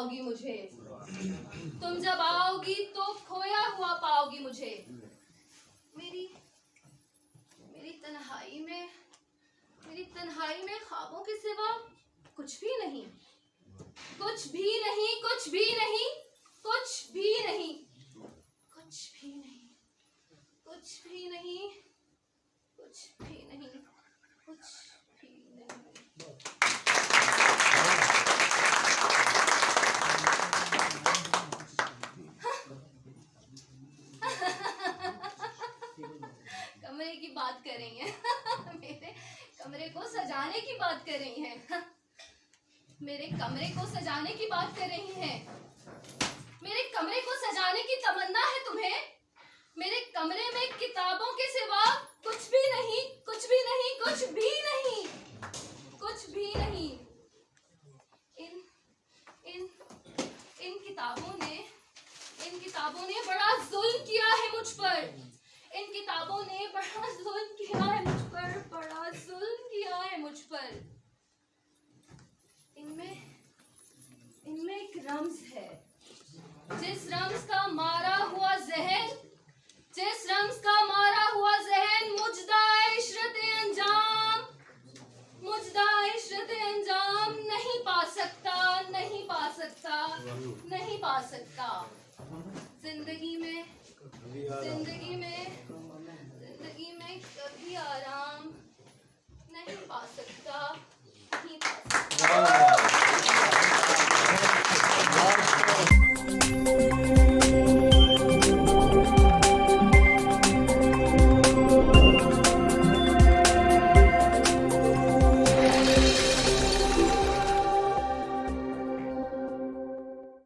पाओगी मुझे, तुम जब आओगी तो खोया हुआ पाओगी मुझे। मेरी तन्हाई में ख्वाबों के सिवा कुछ भी नहीं, कुछ भी नहीं, कुछ भी नहीं, कुछ भी नहीं, कुछ भी नहीं, कुछ भी नहीं, कुछ भी नहीं, कुछ भी नहीं। कमरे की बात कर रही हैं मेरे कमरे को सजाने की बात कर रही हैं, मेरे कमरे को सजाने की बात कर रही हैं। मेरे कमरे को सजाने की तमन्ना है तुम्हें? मेरे कमरे में किताबों के सिवा कुछ भी नहीं, कुछ भी नहीं, कुछ भी नहीं, कुछ भी नहीं। इन किताबों ने बड़ा जुल्म किया है मुझ पर। इन किताबों ने बड़ा जुल्म किया है मुझ पर, बड़ा जुल्म किया है मुझ पर। इनमें एक रम्ज है, जिस रम्ज का मारा हुआ जहन, जिस रम्ज का मारा हुआ जहन मुजदाए इशरते अंजाम, मुजदाए इशरते अंजाम नहीं पा सकता, नहीं पा सकता, नहीं पा सकता। जिंदगी में कभी आराम नहीं पा सकता, नहीं पा सकता।